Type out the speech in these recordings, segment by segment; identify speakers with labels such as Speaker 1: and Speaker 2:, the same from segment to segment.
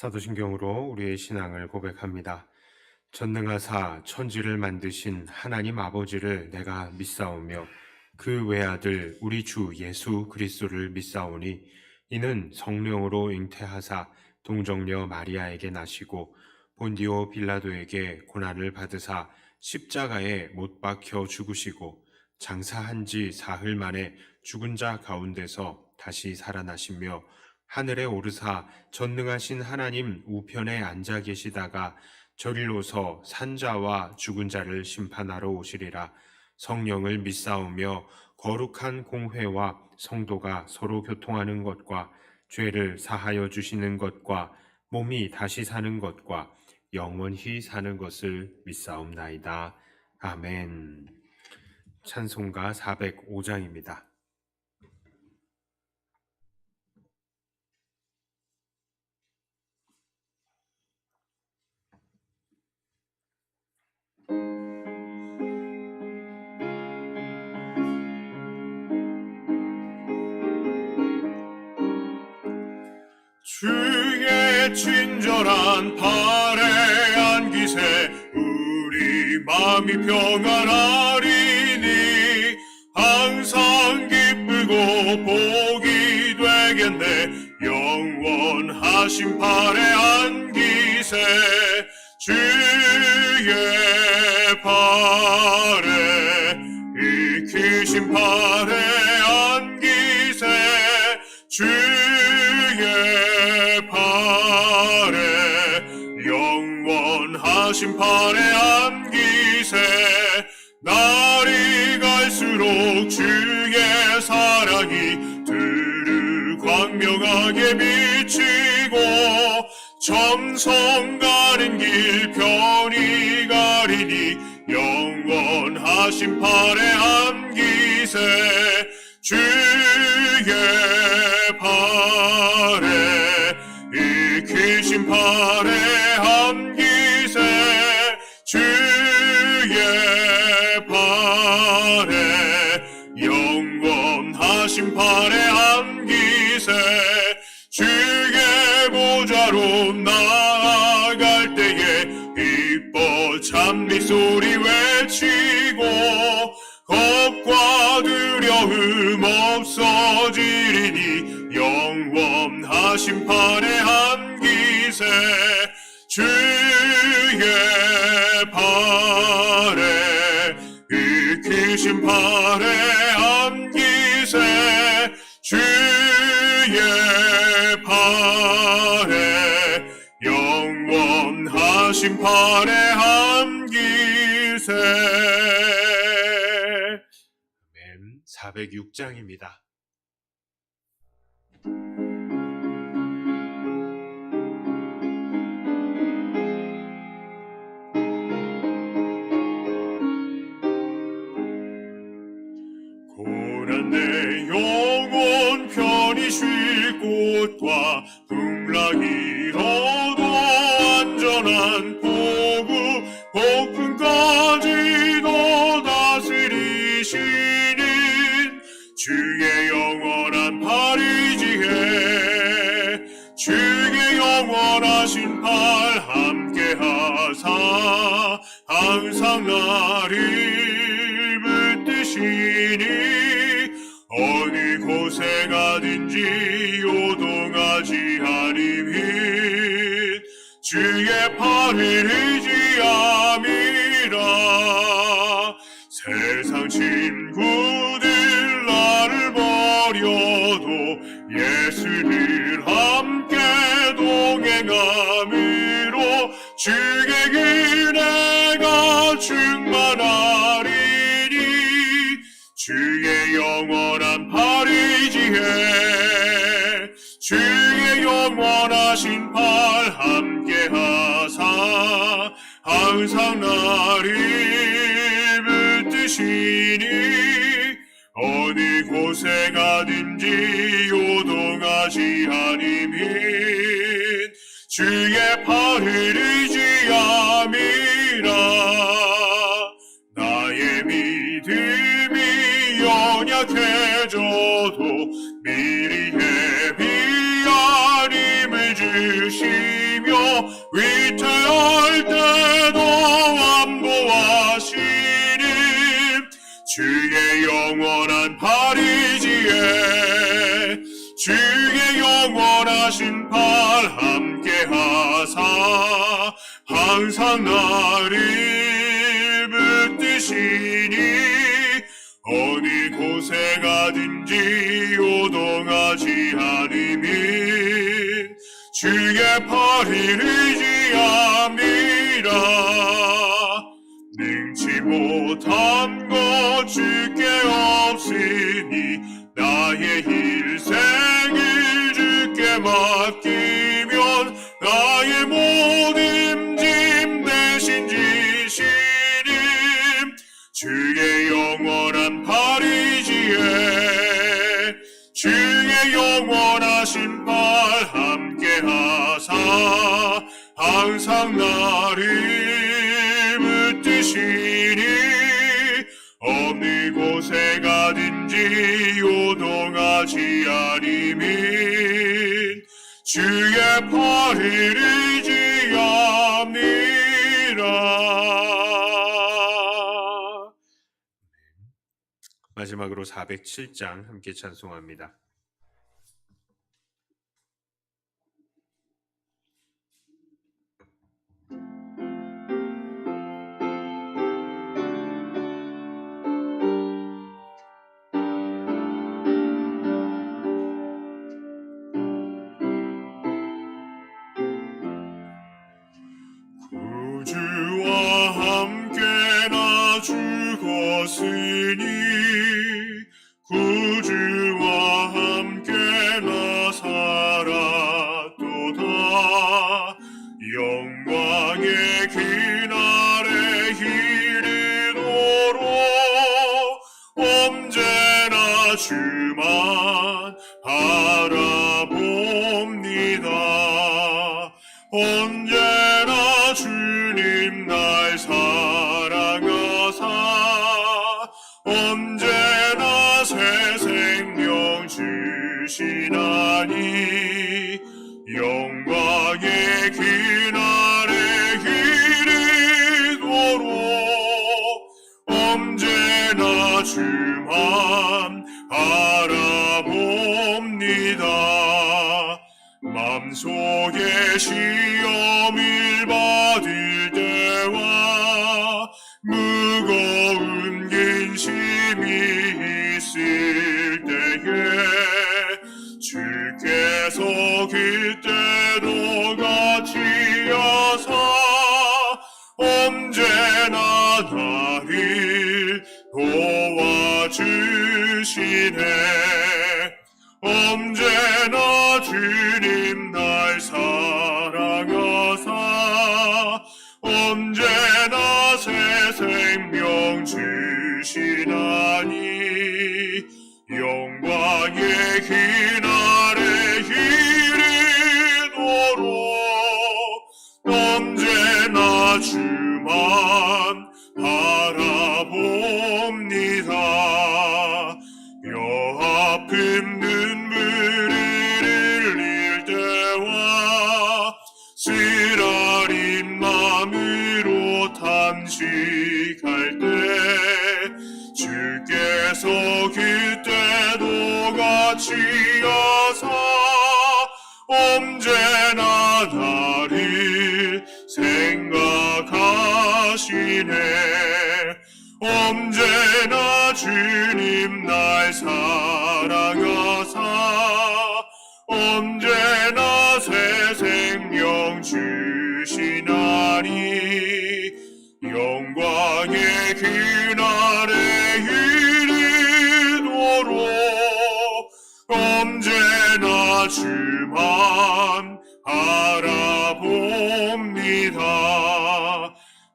Speaker 1: 사도신경으로 우리의 신앙을 고백합니다. 전능하사 천지를 만드신 하나님 아버지를 내가 믿사오며 그 외아들 우리 주 예수 그리스도를 믿사오니 이는 성령으로 잉태하사 동정녀 마리아에게 나시고 본디오 빌라도에게 고난을 받으사 십자가에 못 박혀 죽으시고 장사한 지 사흘 만에 죽은 자 가운데서 다시 살아나시며 하늘에 오르사 전능하신 하나님 우편에 앉아 계시다가 저리로서 산자와 죽은 자를 심판하러 오시리라. 성령을 믿사오며 거룩한 공회와 성도가 서로 교통하는 것과 죄를 사하여 주시는 것과 몸이 다시 사는 것과 영원히 사는 것을 믿사옵나이다. 아멘. 찬송가 405장입니다.
Speaker 2: 주의 친절한 팔에 안기세 우리 마음이 평안하리니 항상 기쁘고 복이 되겠네 영원하신 팔에 안기세 주의 팔에 익히신 팔에 안기세 주의 팔에 영원하신 팔에 안기세 날이 갈수록 주의 사랑이 두루 광명하게 비치고 점성 가는 길 편히 가리니 영원하신 팔에 안기세 주의 팔에 익히신 팔에 안기세 주의 팔에 영원하신 팔에 안기세 주의 보좌로 나아갈 때에 기뻐 찬미 소리 외치고 겁과 두려움 없어지리니 영원하신 팔에 안기세 주의 팔에 익히신 팔에 안기세 주의 팔에 영원하신 팔에 안기세.
Speaker 1: 406장입니다.
Speaker 2: 고난 내 영혼 편히 쉴 곳과 풍랑 잃어도 안전한 포구 폭풍까지도 다스리시는 주의 영원한 팔이지에 주의 영원하신 팔 함께하사 항상 나를 붙드시니 어느 곳에 가든지 요동하지 아니면 주의 팔을 의지함이라 세상 친구들 나를 버려도 예수를 함께 동행함으로 주의 은혜가 충만하리니 주의 영원한 팔이지에 주의 영원하신 팔 함께하사 항상 나를 붙드시니 어느 곳에 가든지 요동하지 아니면 주의 팔을 의지함이라 나의 믿음이 연약해져도 미리 예비하림을 주시며 지키며 위태할 때도 안보하시니 주의 영원한 발의지에 주의 영원하신 팔 함께하사 항상 나를 붙드시니 어느 곳에 가든지 요동하지 않으면 주의 팔을 의지합니다. 능치 못한 것 주께 없으니 나의 일생을 주께 맡기면 나의 모든 짐 대신 지시니 주의 영원한 발의지에 주의 영원하신 팔 함께하사 항상 나를 붙드시니 어느 곳에 가든지 요동하지 않으면 주의 팔을 의지합니다.
Speaker 1: 마지막으로 407장 함께 찬송합니다.
Speaker 2: 구주와 함께 나 죽었으니 구주와 함께 나 살았도다. 영광의 그날에 이르도록 언제나 주만 바라봅니다. 언제나 주님 날 사랑하사 언제나 새 생명 주시나니 영광의 그날에 이르도록 언제나 주만 바라봅니다. 맘속에 시험을 받을 때와 무거운 근심이 있을 때에 주께서 그때도 같이 하사 언제나 나를 도와주시네. 언제나 주님 날 사랑하사 언제나 새 생명 주시나니 영광의 그날에 이르도록 언제나 주만 바라봅니다. 뼈 아픈 눈물을 흘릴 때와 쓰라린 마음으로 탄식할 때 주께서 그때도 같이 하사 언제나 나를 생각하시네. 언제나 주님 날 사랑하사 언제나 새 생명 주시나니 영광의 그날에 이르도록 언제나 주만 바라봅니다.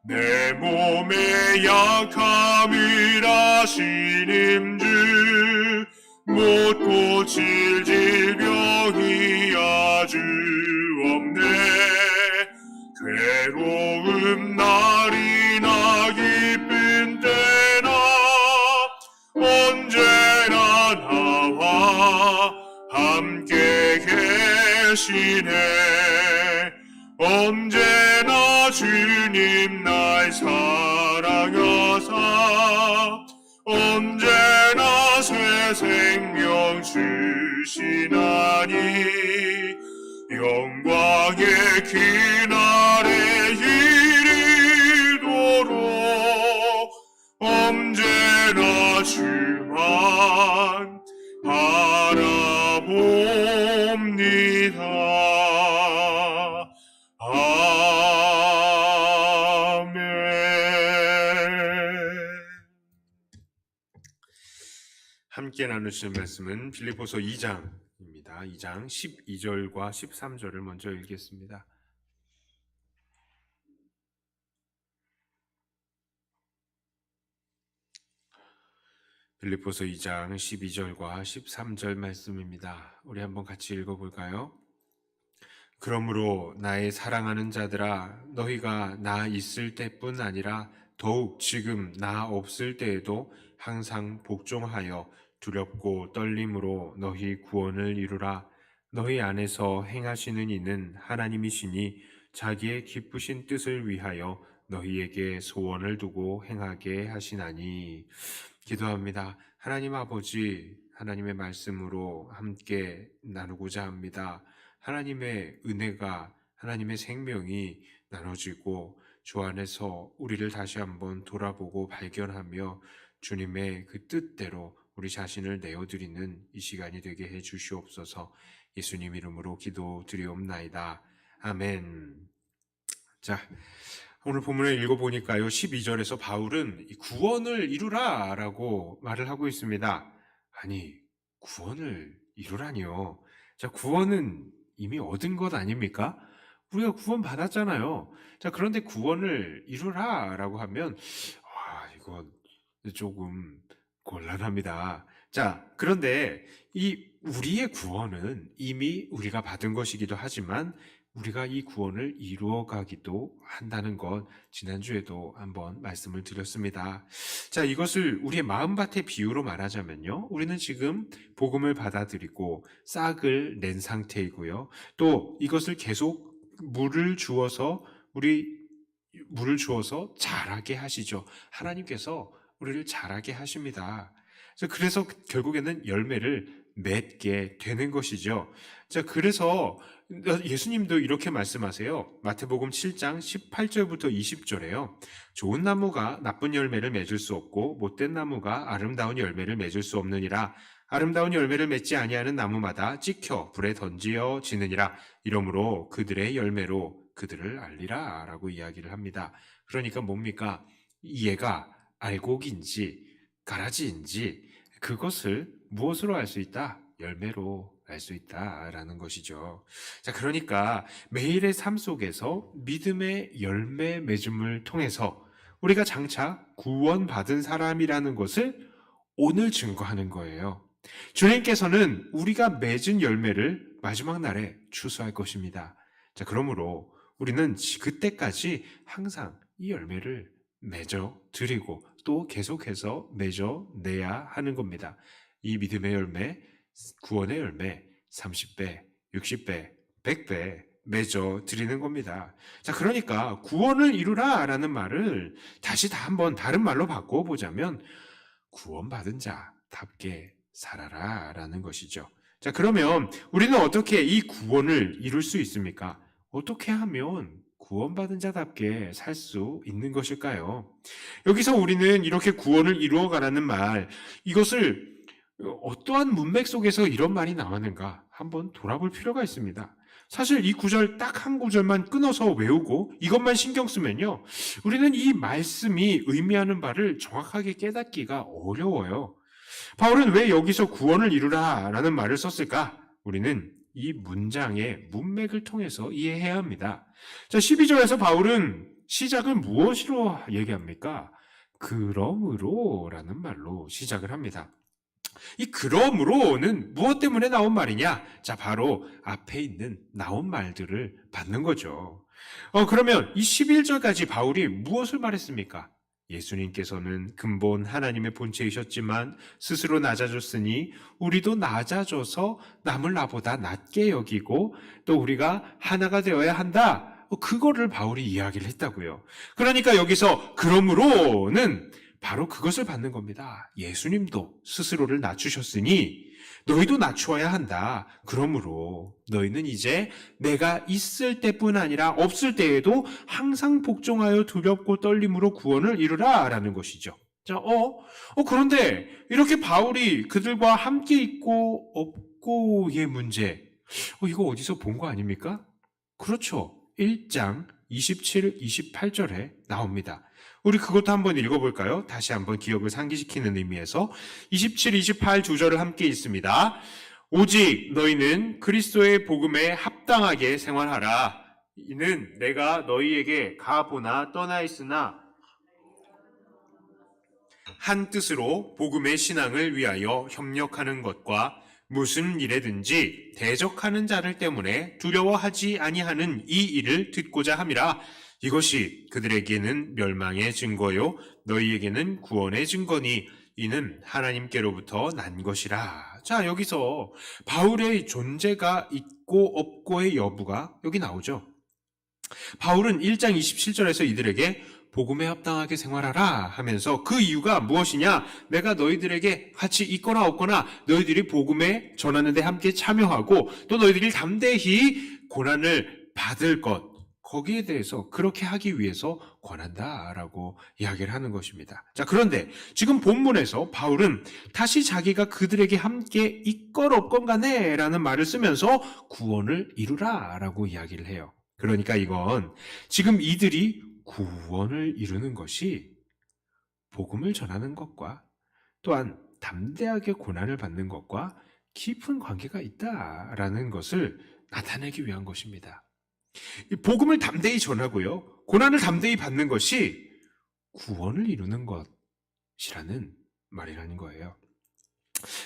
Speaker 2: 내 몸의 약함을 아시는 주 못 고칠 질병이 아주 없네. 괴로움 날이나 기쁜 때나 언제나 나와 함께 계시네. 언제나 주님 날 사랑하사 언제나 새 생명 주시나니 영광의 그날에 이르도록 언제나 주만 바라봅니다.
Speaker 1: 함께 나누실 말씀은 빌립보서 2장입니다. 2장 12절과 13절을 먼저 읽겠습니다. 빌립보서 2장 12절과 13절 말씀입니다. 우리 한번 같이 읽어볼까요? 그러므로 나의 사랑하는 자들아, 너희가 나 있을 때뿐 아니라 더욱 지금 나 없을 때에도 항상 복종하여 두렵고 떨림으로 너희 구원을 이루라. 너희 안에서 행하시는 이는 하나님이시니 자기의 기쁘신 뜻을 위하여 너희에게 소원을 두고 행하게 하시나니. 기도합니다. 하나님 아버지, 하나님의 말씀으로 함께 나누고자 합니다. 하나님의 은혜가, 하나님의 생명이 나눠지고 주 안에서 우리를 다시 한번 돌아보고 발견하며 주님의 그 뜻대로 우리 자신을 내어드리는 이 시간이 되게 해 주시옵소서. 예수님 이름으로 기도드리옵나이다. 아멘. 자, 오늘 본문을 읽어보니까요, 12절에서 바울은 구원을 이루라 라고 말을 하고 있습니다. 아니, 구원을 이루라니요. 자, 구원은 이미 얻은 것 아닙니까? 우리가 구원 받았잖아요. 자, 그런데 구원을 이루라 라고 하면, 이건 조금 곤란합니다. 자, 그런데 우리의 구원은 이미 우리가 받은 것이기도 하지만 우리가 이 구원을 이루어가기도 한다는 것, 지난주에도 한번 말씀을 드렸습니다. 자, 이것을 우리의 마음밭의 비유로 말하자면요, 우리는 지금 복음을 받아들이고 싹을 낸 상태이고요, 또 이것을 계속 물을 주어서 자라게 하시죠. 하나님께서 우리를 자라게 하십니다. 그래서 결국에는 열매를 맺게 되는 것이죠. 자, 그래서 예수님도 이렇게 말씀하세요. 마태복음 7장 18절부터 20절에요. 좋은 나무가 나쁜 열매를 맺을 수 없고 못된 나무가 아름다운 열매를 맺을 수 없느니라. 아름다운 열매를 맺지 아니하는 나무마다 찍혀 불에 던지어지느니라. 이러므로 그들의 열매로 그들을 알리라 라고 이야기를 합니다. 그러니까 뭡니까? 얘가 알곡인지 가라지인지 그것을 무엇으로 알 수 있다? 열매로 알 수 있다라는 것이죠. 자, 그러니까 매일의 삶 속에서 믿음의 열매 맺음을 통해서 우리가 장차 구원받은 사람이라는 것을 오늘 증거하는 거예요. 주님께서는 우리가 맺은 열매를 마지막 날에 추수할 것입니다. 자, 그러므로 우리는 그때까지 항상 이 열매를 맺어 드리고 또 계속해서 맺어 내야 하는 겁니다. 이 믿음의 열매, 구원의 열매 30배, 60배, 100배 맺어 드리는 겁니다. 자, 그러니까 구원을 이루라 라는 말을 다시 한번 다른 말로 바꿔보자면 구원받은 자답게 살아라 라는 것이죠. 자, 그러면 우리는 어떻게 이 구원을 이룰 수 있습니까? 어떻게 하면 구원받은 자답게 살 수 있는 것일까요? 여기서 우리는 이렇게 구원을 이루어가라는 말, 이것을 어떠한 문맥 속에서 이런 말이 나왔는가 한번 돌아볼 필요가 있습니다. 사실 이 구절 딱 한 구절만 끊어서 외우고 이것만 신경 쓰면요, 우리는 이 말씀이 의미하는 바를 정확하게 깨닫기가 어려워요. 바울은 왜 여기서 구원을 이루라 라는 말을 썼을까? 우리는 이 문장의 문맥을 통해서 이해해야 합니다. 자, 12절에서 바울은 시작을 무엇으로 얘기합니까? 그러므로 라는 말로 시작을 합니다. 이 그러므로는 무엇 때문에 나온 말이냐? 자, 바로 앞에 있는 나온 말들을 받는 거죠. 그러면 이 11절까지 바울이 무엇을 말했습니까? 예수님께서는 근본 하나님의 본체이셨지만 스스로 낮아졌으니 우리도 낮아져서 남을 나보다 낮게 여기고 또 우리가 하나가 되어야 한다 그거를 바울이 이야기를 했다고요. 그러니까 여기서 그러므로는 바로 그것을 받는 겁니다. 예수님도 스스로를 낮추셨으니 너희도 낮추어야 한다. 그러므로 너희는 이제 내가 있을 때뿐 아니라 없을 때에도 항상 복종하여 두렵고 떨림으로 구원을 이루라 라는 것이죠. 자, 그런데 이렇게 바울이 그들과 함께 있고 없고의 문제, 이거 어디서 본 거 아닙니까? 그렇죠. 1장 27, 28절에 나옵니다. 우리 그것도 한번 읽어볼까요? 다시 한번 기억을 상기시키는 의미에서 27, 28 두 절을 함께 읽습니다. 오직 너희는 그리스도의 복음에 합당하게 생활하라. 이는 내가 너희에게 가보나 떠나 있으나 한 뜻으로 복음의 신앙을 위하여 협력하는 것과 무슨 일에든지 대적하는 자를 때문에 두려워하지 아니하는 이 일을 듣고자 함이라. 이것이 그들에게는 멸망의 증거요 너희에게는 구원의 증거니 이는 하나님께로부터 난 것이라. 자, 여기서 바울의 존재가 있고 없고의 여부가 여기 나오죠. 바울은 1장 27절에서 이들에게 복음에 합당하게 생활하라 하면서 그 이유가 무엇이냐? 내가 너희들에게 같이 있거나 없거나 너희들이 복음에 전하는 데 함께 참여하고 또 너희들이 담대히 고난을 받을 것, 거기에 대해서 그렇게 하기 위해서 권한다라고 이야기를 하는 것입니다. 자, 그런데 지금 본문에서 바울은 다시 자기가 그들에게 함께 있건 없건 간에 라는 말을 쓰면서 구원을 이루라 라고 이야기를 해요. 그러니까 이건 지금 이들이 구원을 이루는 것이 복음을 전하는 것과 또한 담대하게 고난을 받는 것과 깊은 관계가 있다라는 것을 나타내기 위한 것입니다. 복음을 담대히 전하고요, 고난을 담대히 받는 것이 구원을 이루는 것이라는 말이라는 거예요.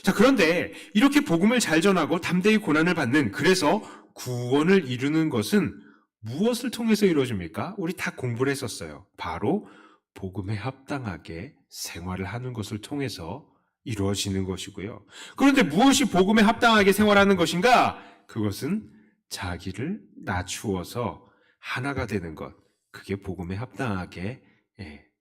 Speaker 1: 자, 그런데 이렇게 복음을 잘 전하고 담대히 고난을 받는, 그래서 구원을 이루는 것은 무엇을 통해서 이루어집니까? 우리 다 공부를 했었어요. 바로 복음에 합당하게 생활을 하는 것을 통해서 이루어지는 것이고요. 그런데 무엇이 복음에 합당하게 생활하는 것인가? 그것은 자기를 낮추어서 하나가 되는 것, 그게 복음에 합당하게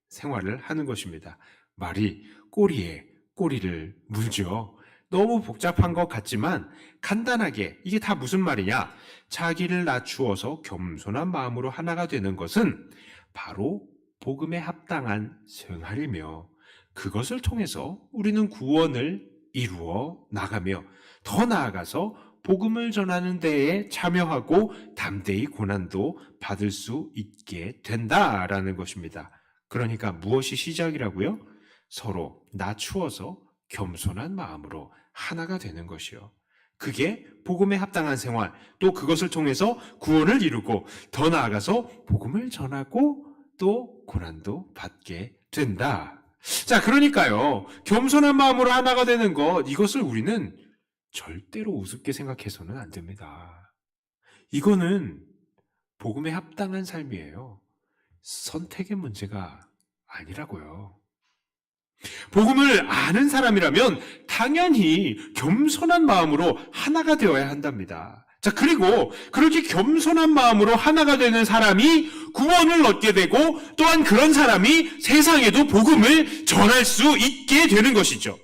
Speaker 1: 생활을 하는 것입니다. 말이 꼬리에 꼬리를 물죠. 너무 복잡한 것 같지만 간단하게 이게 다 무슨 말이냐? 자기를 낮추어서 겸손한 마음으로 하나가 되는 것은 바로 복음에 합당한 생활이며, 그것을 통해서 우리는 구원을 이루어 나가며 더 나아가서 복음을 전하는 데에 참여하고 담대히 고난도 받을 수 있게 된다라는 것입니다. 그러니까 무엇이 시작이라고요? 서로 낮추어서 겸손한 마음으로 하나가 되는 것이요. 그게 복음에 합당한 생활, 또 그것을 통해서 구원을 이루고 더 나아가서 복음을 전하고 또 고난도 받게 된다. 자, 그러니까요, 겸손한 마음으로 하나가 되는 것, 이것을 우리는 절대로 우습게 생각해서는 안 됩니다. 이거는 복음에 합당한 삶이에요. 선택의 문제가 아니라고요. 복음을 아는 사람이라면 당연히 겸손한 마음으로 하나가 되어야 한답니다. 자, 그리고 그렇게 겸손한 마음으로 하나가 되는 사람이 구원을 얻게 되고, 또한 그런 사람이 세상에도 복음을 전할 수 있게 되는 것이죠.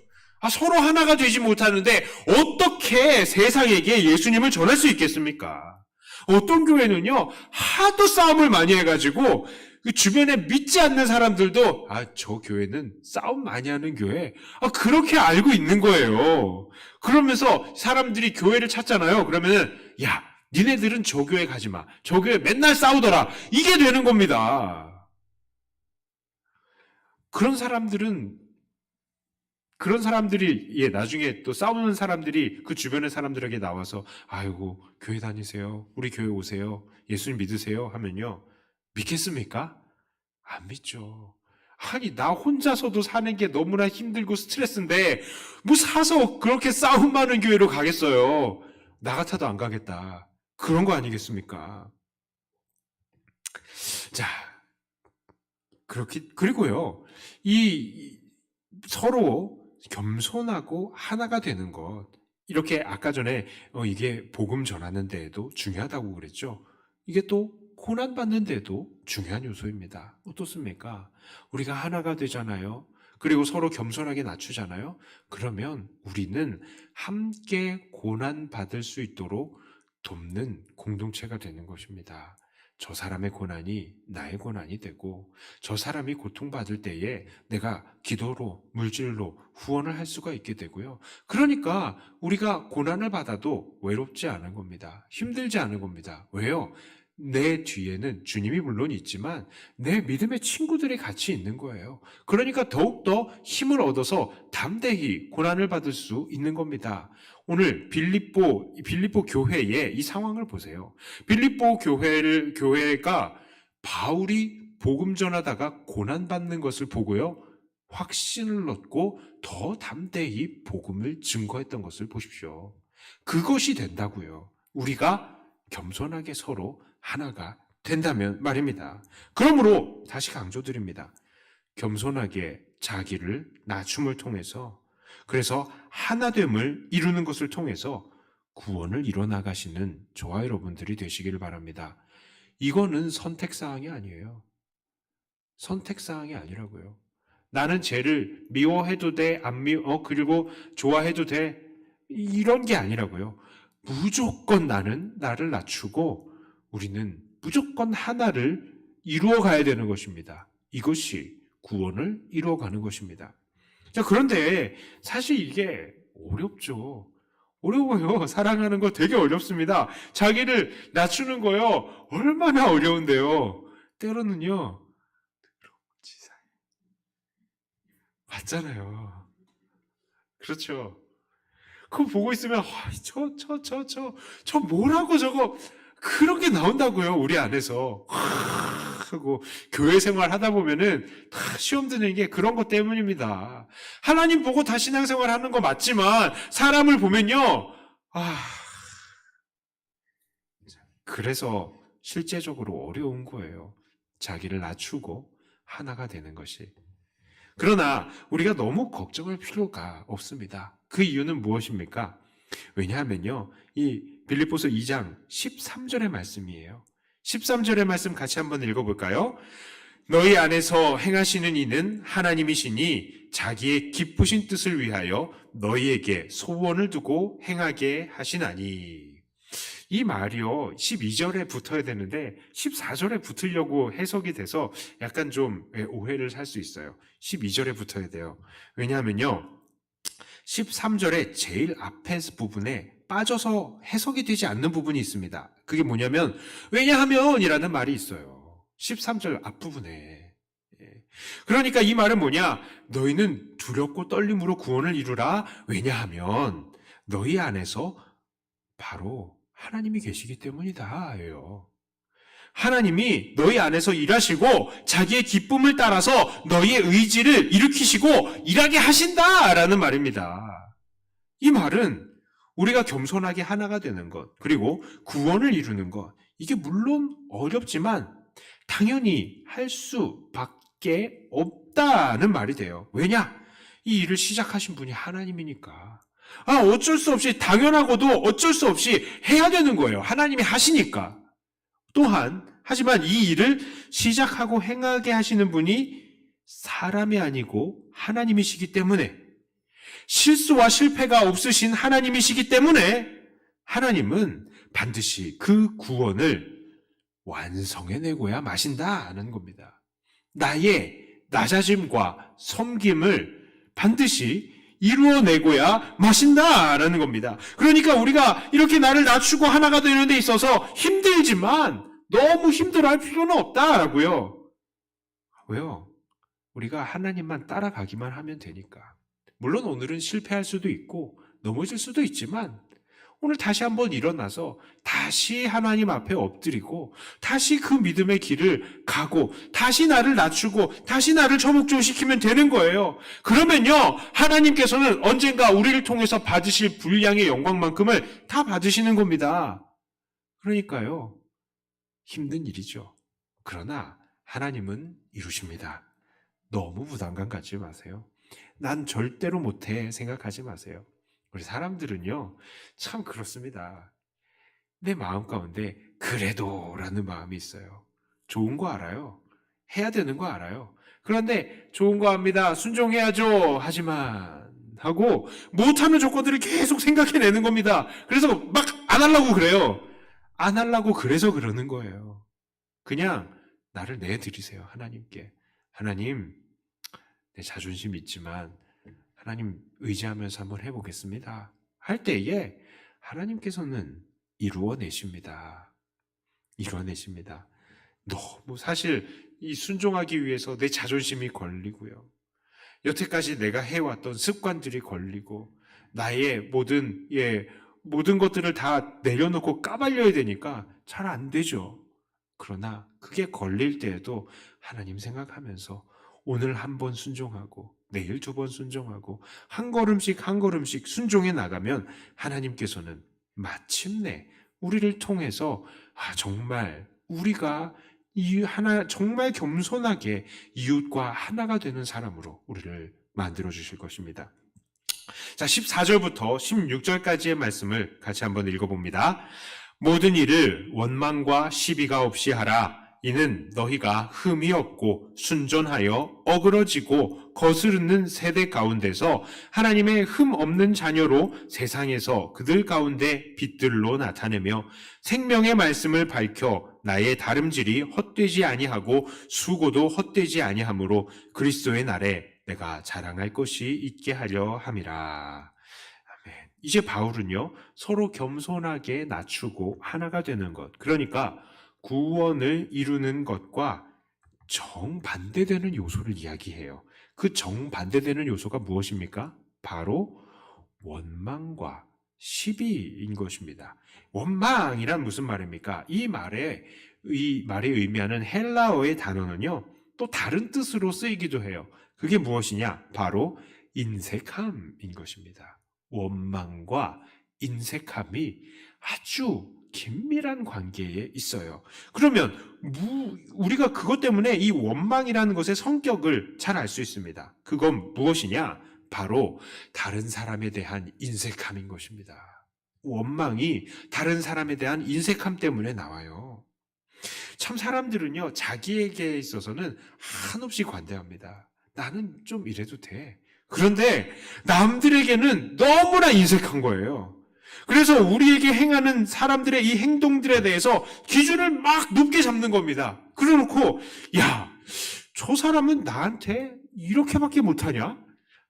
Speaker 1: 서로 하나가 되지 못하는데 어떻게 세상에게 예수님을 전할 수 있겠습니까? 어떤 교회는요, 하도 싸움을 많이 해가지고 그 주변에 믿지 않는 사람들도 저 교회는 싸움 많이 하는 교회, 그렇게 알고 있는 거예요. 그러면서 사람들이 교회를 찾잖아요. 그러면은 야, 니네들은 저 교회 가지 마. 저 교회 맨날 싸우더라. 이게 되는 겁니다. 그런 사람들이 나중에 또 싸우는 사람들이 그 주변의 사람들에게 나와서 아이고, 교회 다니세요, 우리 교회 오세요, 예수님 믿으세요 하면요, 믿겠습니까? 안 믿죠. 아니, 나 혼자서도 사는 게 너무나 힘들고 스트레스인데 뭐 사서 그렇게 싸움 많은 교회로 가겠어요? 나 같아도 안 가겠다. 그런 거 아니겠습니까? 자, 그리고요, 이 서로 겸손하고 하나가 되는 것, 이렇게 아까 전에 이게 복음 전하는 데에도 중요하다고 그랬죠. 이게 또 고난받는데도 중요한 요소입니다. 어떻습니까? 우리가 하나가 되잖아요. 그리고 서로 겸손하게 낮추잖아요. 그러면 우리는 함께 고난받을 수 있도록 돕는 공동체가 되는 것입니다. 저 사람의 고난이 나의 고난이 되고, 저 사람이 고통받을 때에 내가 기도로, 물질로 후원을 할 수가 있게 되고요. 그러니까 우리가 고난을 받아도 외롭지 않은 겁니다. 힘들지 않은 겁니다. 왜요? 내 뒤에는 주님이 물론 있지만 내 믿음의 친구들이 같이 있는 거예요. 그러니까 더욱더 힘을 얻어서 담대히 고난을 받을 수 있는 겁니다. 오늘 빌립보 교회의 이 상황을 보세요. 빌립보 교회가 바울이 복음 전하다가 고난받는 것을 보고요, 확신을 얻고 더 담대히 복음을 증거했던 것을 보십시오. 그것이 된다고요. 우리가 겸손하게 서로 하나가 된다면 말입니다. 그러므로 다시 강조드립니다. 겸손하게 자기를 낮춤을 통해서, 그래서 하나됨을 이루는 것을 통해서 구원을 이뤄나가시는 저와 여러분들이 되시기를 바랍니다. 이거는 선택사항이 아니에요. 선택사항이 아니라고요. 나는 쟤를 미워해도 돼, 그리고 좋아해도 돼, 이런 게 아니라고요. 무조건 나는 나를 낮추고 우리는 무조건 하나를 이루어 가야 되는 것입니다. 이것이 구원을 이루어가는 것입니다. 자, 그런데 사실 이게 어렵죠. 어려워요. 사랑하는 거 되게 어렵습니다. 자기를 낮추는 거요, 얼마나 어려운데요. 때로는요, 맞잖아요. 그렇죠. 그거 보고 있으면 저 뭐라고 저거 그런 게 나온다고요. 우리 안에서 하고 교회 생활 하다 보면은 다 시험 드는 게 그런 것 때문입니다. 하나님 보고 다 신앙생활 하는 거 맞지만 사람을 보면요, 그래서 실제적으로 어려운 거예요. 자기를 낮추고 하나가 되는 것이. 그러나 우리가 너무 걱정할 필요가 없습니다. 그 이유는 무엇입니까? 왜냐하면요, 이 빌립보서 2장 13절의 말씀이에요. 13절의 말씀 같이 한번 읽어볼까요? 너희 안에서 행하시는 이는 하나님이시니 자기의 기쁘신 뜻을 위하여 너희에게 소원을 두고 행하게 하시나니. 이 말이요, 12절에 붙어야 되는데 14절에 붙으려고 해석이 돼서 약간 좀 오해를 살 수 있어요. 12절에 붙어야 돼요. 왜냐하면요, 13절의 제일 앞에 부분에 빠져서 해석이 되지 않는 부분이 있습니다. 그게 뭐냐면 왜냐하면 이라는 말이 있어요. 13절 앞부분에. 그러니까 이 말은 뭐냐? 너희는 두렵고 떨림으로 구원을 이루라. 왜냐하면 너희 안에서 바로 하나님이 계시기 때문이다 예요. 하나님이 너희 안에서 일하시고 자기의 기쁨을 따라서 너희의 의지를 일으키시고 일하게 하신다라는 말입니다. 이 말은 우리가 겸손하게 하나가 되는 것, 그리고 구원을 이루는 것, 이게 물론 어렵지만 당연히 할 수밖에 없다는 말이 돼요. 왜냐? 이 일을 시작하신 분이 하나님이니까. 어쩔 수 없이, 당연하고도 어쩔 수 없이 해야 되는 거예요. 하나님이 하시니까. 또한 하지만 이 일을 시작하고 행하게 하시는 분이 사람이 아니고 하나님이시기 때문에, 실수와 실패가 없으신 하나님이시기 때문에 하나님은 반드시 그 구원을 완성해내고야 마신다는 겁니다. 나의 낮아짐과 섬김을 반드시 이루어내고야 마신다라는 겁니다. 그러니까 우리가 이렇게 나를 낮추고 하나가 되는 데 있어서 힘들지만 너무 힘들어할 필요는 없다라고요. 왜요? 우리가 하나님만 따라가기만 하면 되니까. 물론 오늘은 실패할 수도 있고 넘어질 수도 있지만 오늘 다시 한번 일어나서 다시 하나님 앞에 엎드리고 다시 그 믿음의 길을 가고 다시 나를 낮추고 다시 나를 처목종시키면 되는 거예요. 그러면요, 하나님께서는 언젠가 우리를 통해서 받으실 분량의 영광만큼을 다 받으시는 겁니다. 그러니까요, 힘든 일이죠. 그러나 하나님은 이루십니다. 너무 부담감 갖지 마세요. 난 절대로 못해 생각하지 마세요. 우리 사람들은요, 참 그렇습니다. 내 마음 가운데 그래도 라는 마음이 있어요. 좋은 거 알아요. 해야 되는 거 알아요. 그런데 좋은 거 압니다. 순종해야죠. 하지만 하고 못하는 조건들을 계속 생각해내는 겁니다. 그래서 막 안 하려고 그래요. 안 하려고 그래서 그러는 거예요. 그냥 나를 내드리세요. 하나님께. 하나님, 내 자존심 있지만 하나님 의지하면서 한번 해보겠습니다. 할 때에 하나님께서는 이루어내십니다. 이루어내십니다. 너무 사실 이 순종하기 위해서 내 자존심이 걸리고요. 여태까지 내가 해왔던 습관들이 걸리고 나의 모든 것들을 다 내려놓고 까발려야 되니까 잘 안 되죠. 그러나 그게 걸릴 때에도 하나님 생각하면서 오늘 한 번 순종하고 내일 2번 순종하고 한 걸음씩 한 걸음씩 순종해 나가면 하나님께서는 마침내 우리를 통해서 정말 우리가 정말 겸손하게 이웃과 하나가 되는 사람으로 우리를 만들어 주실 것입니다. 자, 14절부터 16절까지의 말씀을 같이 한번 읽어봅니다. 모든 일을 원망과 시비가 없이 하라. 이는 너희가 흠이 없고 순전하여 어그러지고 거스르는 세대 가운데서 하나님의 흠 없는 자녀로 세상에서 그들 가운데 빛들로 나타내며 생명의 말씀을 밝혀 나의 다름질이 헛되지 아니하고 수고도 헛되지 아니하므로 그리스도의 날에 내가 자랑할 것이 있게 하려 함이라. 아멘. 이제 바울은요, 서로 겸손하게 낮추고 하나가 되는 것, 그러니까 구원을 이루는 것과 정반대되는 요소를 이야기해요. 그 정반대되는 요소가 무엇입니까? 바로 원망과 시비인 것입니다. 원망이란 무슨 말입니까? 이 말에 의미하는 헬라어의 단어는요, 또 다른 뜻으로 쓰이기도 해요. 그게 무엇이냐? 바로 인색함인 것입니다. 원망과 인색함이 아주 긴밀한 관계에 있어요. 그러면 우리가 그것 때문에 이 원망이라는 것의 성격을 잘 알 수 있습니다. 그건 무엇이냐? 바로 다른 사람에 대한 인색함인 것입니다. 원망이 다른 사람에 대한 인색함 때문에 나와요. 참 사람들은요, 자기에게 있어서는 한없이 관대합니다. 나는 좀 이래도 돼. 그런데 남들에게는 너무나 인색한 거예요. 그래서 우리에게 행하는 사람들의 이 행동들에 대해서 기준을 막 높게 잡는 겁니다. 그래놓고 야, 저 사람은 나한테 이렇게밖에 못하냐?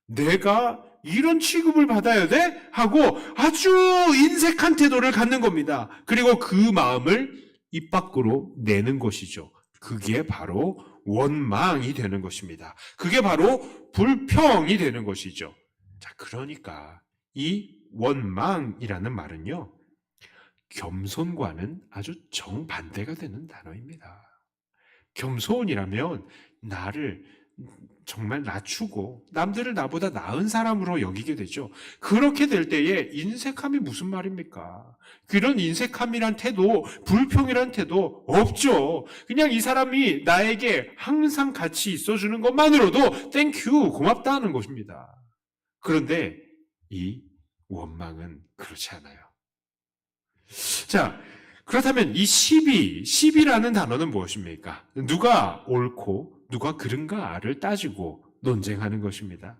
Speaker 1: 내가 이런 취급을 받아야 돼? 하고 아주 인색한 태도를 갖는 겁니다. 그리고 그 마음을 입 밖으로 내는 것이죠. 그게 바로 원망이 되는 것입니다. 그게 바로 불평이 되는 것이죠. 자, 그러니까 이 원망이라는 말은요, 겸손과는 아주 정반대가 되는 단어입니다. 겸손이라면 나를 정말 낮추고 남들을 나보다 나은 사람으로 여기게 되죠. 그렇게 될 때에 인색함이 무슨 말입니까? 그런 인색함이란 태도, 불평이란 태도 없죠. 그냥 이 사람이 나에게 항상 같이 있어주는 것만으로도 땡큐, 고맙다 하는 것입니다. 그런데 이 원망은 그렇지 않아요. 자, 그렇다면 이 시비라는 단어는 무엇입니까? 누가 옳고 누가 그른가를 따지고 논쟁하는 것입니다.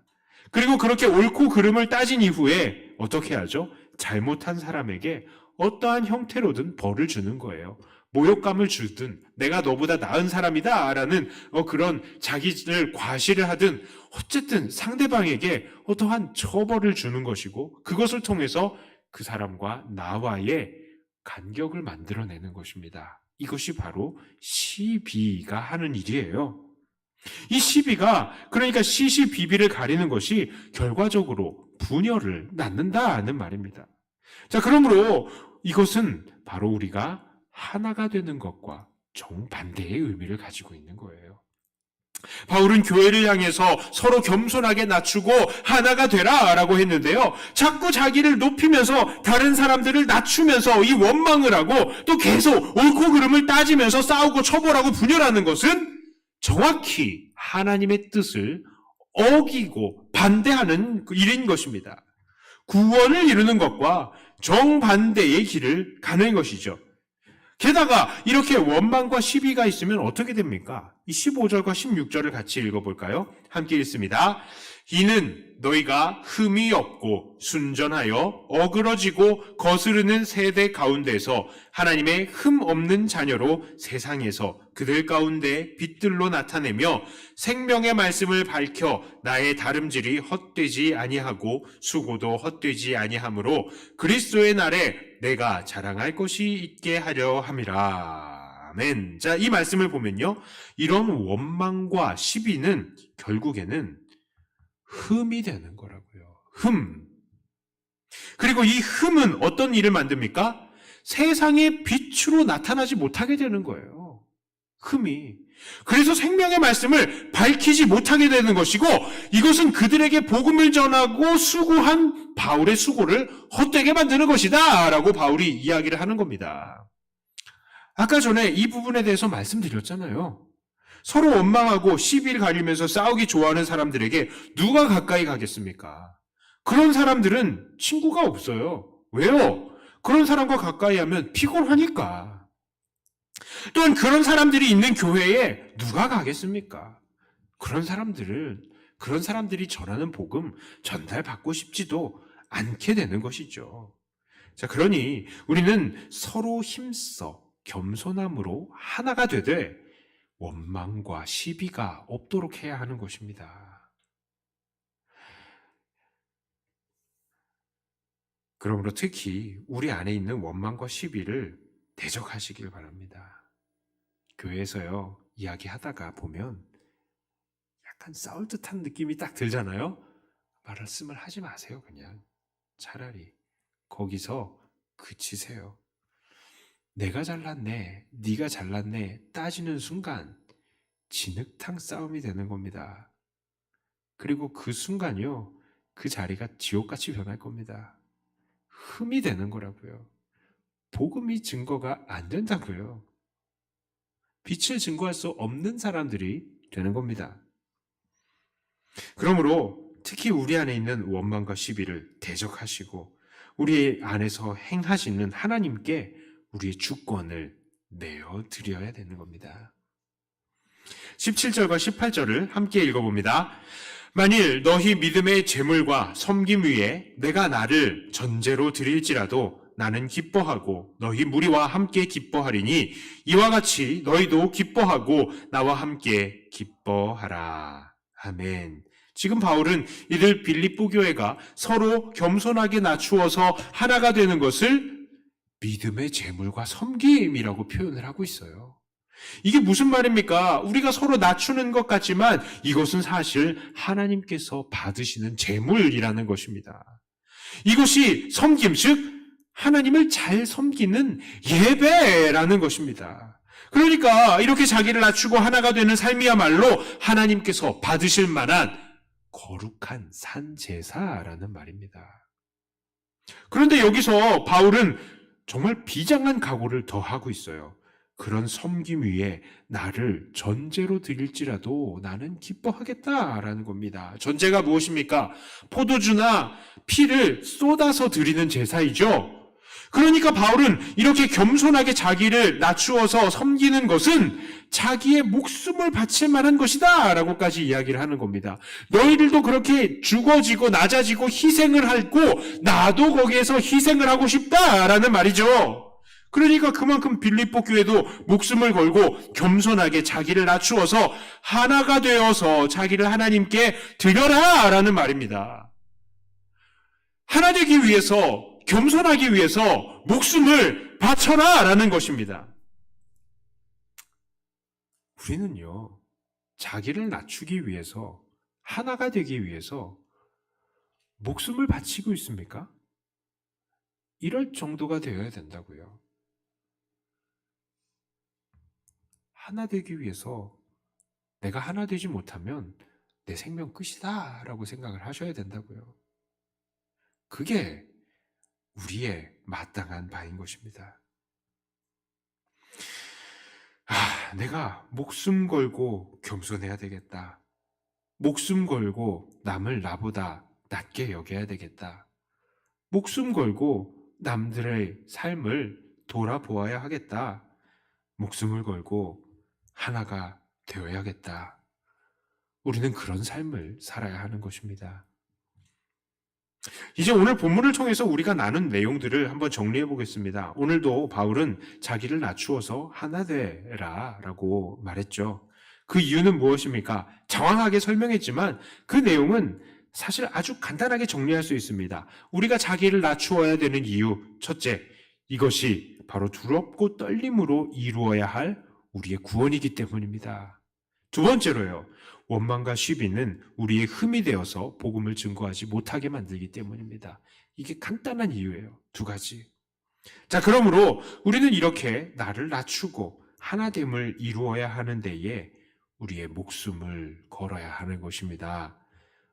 Speaker 1: 그리고 그렇게 옳고 그름을 따진 이후에 어떻게 하죠? 잘못한 사람에게 어떠한 형태로든 벌을 주는 거예요. 모욕감을 주든 내가 너보다 나은 사람이다 라는 그런 자기를 과시를 하든 어쨌든 상대방에게 어떠한 처벌을 주는 것이고 그것을 통해서 그 사람과 나와의 간격을 만들어내는 것입니다. 이것이 바로 시비가 하는 일이에요. 이 시비가 그러니까 시시비비를 가리는 것이 결과적으로 분열을 낳는다는 말입니다. 자, 그러므로 이것은 바로 우리가 하나가 되는 것과 정반대의 의미를 가지고 있는 거예요. 바울은 교회를 향해서 서로 겸손하게 낮추고 하나가 되라 라고 했는데요, 자꾸 자기를 높이면서 다른 사람들을 낮추면서 이 원망을 하고 또 계속 옳고 그름을 따지면서 싸우고 처벌하고 분열하는 것은 정확히 하나님의 뜻을 어기고 반대하는 일인 것입니다. 구원을 이루는 것과 정반대의 길을 가는 것이죠. 게다가 이렇게 원망과 시비가 있으면 어떻게 됩니까? 이 15절과 16절을 같이 읽어볼까요? 함께 읽습니다. 이는 너희가 흠이 없고 순전하여 어그러지고 거스르는 세대 가운데서 하나님의 흠 없는 자녀로 세상에서 그들 가운데 빛들로 나타내며 생명의 말씀을 밝혀 나의 다름질이 헛되지 아니하고 수고도 헛되지 아니하므로 그리스도의 날에 내가 자랑할 것이 있게 하려 함이라. 아멘. 자, 이 말씀을 보면요, 이런 원망과 시비는 결국에는 흠이 되는 거라고요. 흠. 그리고 이 흠은 어떤 일을 만듭니까? 세상의 빛으로 나타나지 못하게 되는 거예요. 흠이. 그래서 생명의 말씀을 밝히지 못하게 되는 것이고, 이것은 그들에게 복음을 전하고 수고한 바울의 수고를 헛되게 만드는 것이다 라고 바울이 이야기를 하는 겁니다. 아까 전에 이 부분에 대해서 말씀드렸잖아요. 서로 원망하고 시비를 가리면서 싸우기 좋아하는 사람들에게 누가 가까이 가겠습니까? 그런 사람들은 친구가 없어요. 왜요? 그런 사람과 가까이 하면 피곤하니까. 또한 그런 사람들이 있는 교회에 누가 가겠습니까? 그런 사람들이 전하는 복음 전달받고 싶지도 않게 되는 것이죠. 자, 그러니 우리는 서로 힘써 겸손함으로 하나가 되되 원망과 시비가 없도록 해야 하는 것입니다. 그러므로 특히 우리 안에 있는 원망과 시비를 대적하시길 바랍니다. 교회에서요, 이야기하다가 보면 약간 싸울 듯한 느낌이 딱 들잖아요. 말씀을 하지 마세요. 그냥 차라리 거기서 그치세요. 내가 잘났네, 네가 잘났네 따지는 순간 진흙탕 싸움이 되는 겁니다. 그리고 그 순간요, 그 자리가 지옥같이 변할 겁니다. 흠이 되는 거라고요. 복음이 증거가 안 된다고요. 빛을 증거할 수 없는 사람들이 되는 겁니다. 그러므로 특히 우리 안에 있는 원망과 시비를 대적하시고 우리 안에서 행하시는 하나님께 우리의 주권을 내어드려야 되는 겁니다. 17절과 18절을 함께 읽어봅니다. 만일 너희 믿음의 재물과 섬김 위에 내가 나를 전제로 드릴지라도 나는 기뻐하고 너희 무리와 함께 기뻐하리니 이와 같이 너희도 기뻐하고 나와 함께 기뻐하라. 아멘. 지금 바울은 이들 빌립보 교회가 서로 겸손하게 낮추어서 하나가 되는 것을 믿음의 재물과 섬김이라고 표현을 하고 있어요. 이게 무슨 말입니까? 우리가 서로 낮추는 것 같지만 이것은 사실 하나님께서 받으시는 재물이라는 것입니다. 이것이 섬김, 즉 하나님을 잘 섬기는 예배라는 것입니다. 그러니까 이렇게 자기를 낮추고 하나가 되는 삶이야말로 하나님께서 받으실 만한 거룩한 산제사라는 말입니다. 그런데 여기서 바울은 정말 비장한 각오를 더하고 있어요. 그런 섬김 위에 나를 전제로 드릴지라도 나는 기뻐하겠다라는 겁니다. 전제가 무엇입니까? 포도주나 피를 쏟아서 드리는 제사이죠. 그러니까 바울은 이렇게 겸손하게 자기를 낮추어서 섬기는 것은 자기의 목숨을 바칠 만한 것이다 라고까지 이야기를 하는 겁니다. 너희들도 그렇게 죽어지고 낮아지고 희생을 하고 나도 거기에서 희생을 하고 싶다라는 말이죠. 그러니까 그만큼 빌립보 교회도 목숨을 걸고 겸손하게 자기를 낮추어서 하나가 되어서 자기를 하나님께 드려라 라는 말입니다. 하나 되기 위해서, 겸손하기 위해서 목숨을 바쳐라 라는 것입니다. 우리는요, 자기를 낮추기 위해서, 하나가 되기 위해서 목숨을 바치고 있습니까? 이럴 정도가 되어야 된다고요. 하나 되기 위해서 내가 하나 되지 못하면 내 생명 끝이다 라고 생각을 하셔야 된다고요. 그게 우리의 마땅한 바인 것입니다. 내가 목숨 걸고 겸손해야 되겠다. 목숨 걸고 남을 나보다 낮게 여겨야 되겠다. 목숨 걸고 남들의 삶을 돌아보아야 하겠다. 목숨을 걸고 하나가 되어야겠다. 우리는 그런 삶을 살아야 하는 것입니다. 이제 오늘 본문을 통해서 우리가 나눈 내용들을 한번 정리해 보겠습니다. 오늘도 바울은 자기를 낮추어서 하나 되라 라고 말했죠. 그 이유는 무엇입니까? 장황하게 설명했지만 그 내용은 사실 아주 간단하게 정리할 수 있습니다. 우리가 자기를 낮추어야 되는 이유, 첫째, 이것이 바로 두렵고 떨림으로 이루어야 할 우리의 구원이기 때문입니다. 두 번째로요, 원망과 시비는 우리의 흠이 되어서 복음을 증거하지 못하게 만들기 때문입니다. 이게 간단한 이유예요. 두 가지. 자, 그러므로 우리는 이렇게 나를 낮추고 하나됨을 이루어야 하는 데에 우리의 목숨을 걸어야 하는 것입니다.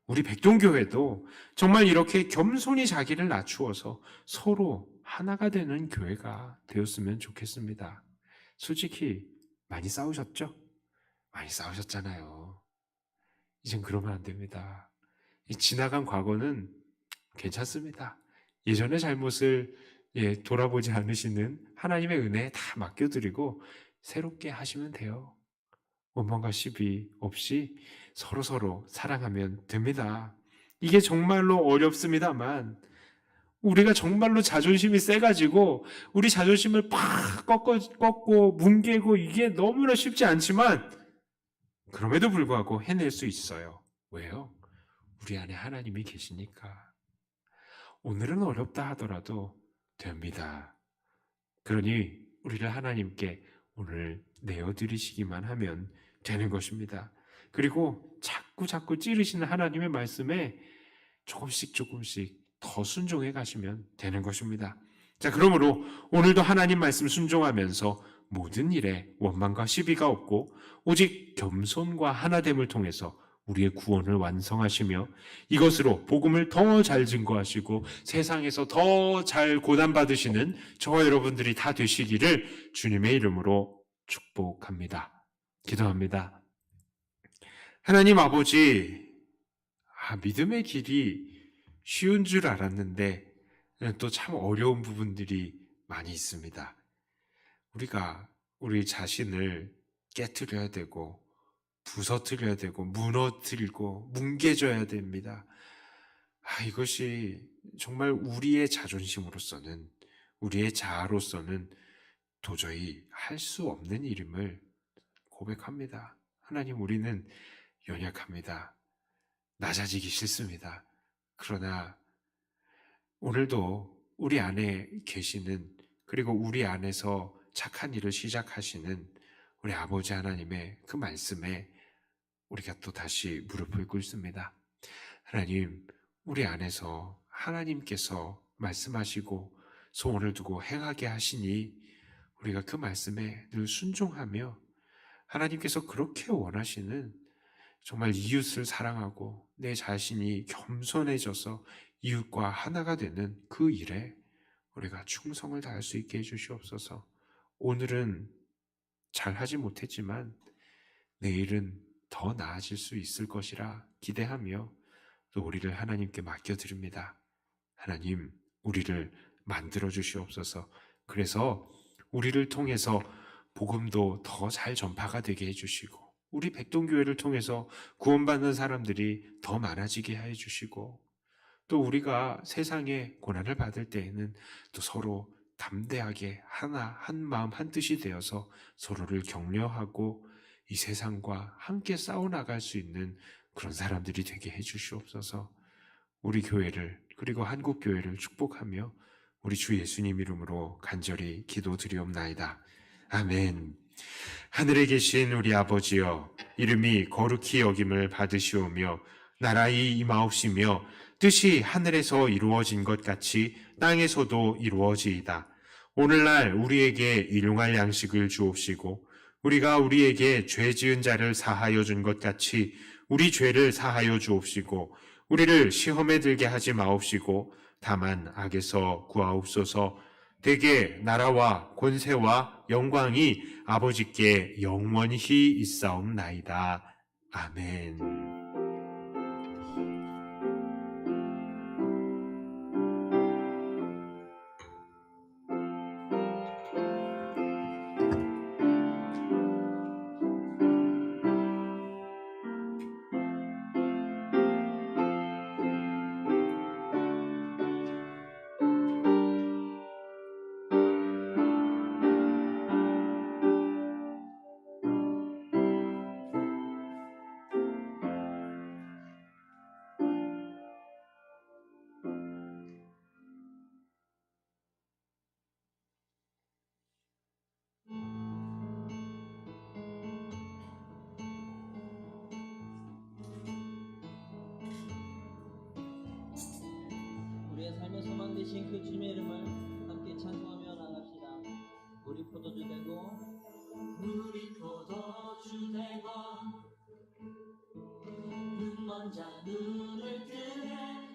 Speaker 1: 우리 백동교회도 정말 이렇게 겸손히 자기를 낮추어서 서로 하나가 되는 교회가 되었으면 좋겠습니다. 솔직히 많이 싸우셨죠? 많이 싸우셨잖아요. 이젠 그러면 안 됩니다. 이 지나간 과거는 괜찮습니다. 예전의 잘못을 돌아보지 않으시는 하나님의 은혜에 다 맡겨드리고 새롭게 하시면 돼요. 원망과 시비 없이 서로서로 사랑하면 됩니다. 이게 정말로 어렵습니다만 우리가 정말로 자존심이 세가지고 우리 자존심을 팍 꺾고 뭉개고 이게 너무나 쉽지 않지만 그럼에도 불구하고 해낼 수 있어요. 왜요? 우리 안에 하나님이 계시니까. 오늘은 어렵다 하더라도 됩니다. 그러니 우리를 하나님께 오늘 내어드리시기만 하면 되는 것입니다. 그리고 자꾸 찌르시는 하나님의 말씀에 조금씩 더 순종해 가시면 되는 것입니다. 자, 그러므로 오늘도 하나님 말씀 순종하면서 모든 일에 원망과 시비가 없고 오직 겸손과 하나됨을 통해서 우리의 구원을 완성하시며 이것으로 복음을 더 잘 증거하시고 세상에서 더 잘 고난받으시는 저와 여러분들이 다 되시기를 주님의 이름으로 축복합니다. 기도합니다. 하나님 아버지, 믿음의 길이 쉬운 줄 알았는데 또 참 어려운 부분들이 많이 있습니다. 우리가 우리 자신을 깨트려야 되고 부서뜨려야 되고 무너뜨리고 뭉개져야 됩니다. 이것이 정말 우리의 자존심으로서는 우리의 자아로서는 도저히 할 수 없는 일임을 고백합니다. 하나님, 우리는 연약합니다. 낮아지기 싫습니다. 그러나 오늘도 우리 안에 계시는 그리고 우리 안에서 착한 일을 시작하시는 우리 아버지 하나님의 그 말씀에 우리가 또 다시 무릎을 꿇습니다. 하나님, 우리 안에서 하나님께서 말씀하시고 소원을 두고 행하게 하시니 우리가 그 말씀에 늘 순종하며 하나님께서 그렇게 원하시는 정말 이웃을 사랑하고 내 자신이 겸손해져서 이웃과 하나가 되는 그 일에 우리가 충성을 다할 수 있게 해주시옵소서. 오늘은 잘하지 못했지만 내일은 더 나아질 수 있을 것이라 기대하며 또 우리를 하나님께 맡겨드립니다. 하나님, 우리를 만들어 주시옵소서. 그래서 우리를 통해서 복음도 더 잘 전파가 되게 해주시고 우리 백동교회를 통해서 구원받는 사람들이 더 많아지게 해주시고 또 우리가 세상에 고난을 받을 때에는 또 서로 담대하게 하나 한 마음 한 뜻이 되어서 서로를 격려하고 이 세상과 함께 싸워나갈 수 있는 그런 사람들이 되게 해주시옵소서. 우리 교회를 그리고 한국교회를 축복하며 우리 주 예수님 이름으로 간절히 기도드리옵나이다. 아멘. 하늘에 계신 우리 아버지여, 이름이 거룩히 여김을 받으시오며 나라의 임하옵시며 뜻이 하늘에서 이루어진 것 같이 땅에서도 이루어지이다. 오늘날 우리에게 일용할 양식을 주옵시고 우리가 우리에게 죄 지은 자를 사하여 준 것 같이 우리 죄를 사하여 주옵시고 우리를 시험에 들게 하지 마옵시고 다만 악에서 구하옵소서. 대개 나라와 권세와 영광이 아버지께 영원히 있사옵나이다. 아멘.
Speaker 3: 우리의 삶의 소망 되신 그 주님의 이름을 함께 찬송하며 나갑시다. 우리 포도주 되고
Speaker 4: 우리 포도주 되고 눈먼 자 눈을 뜨게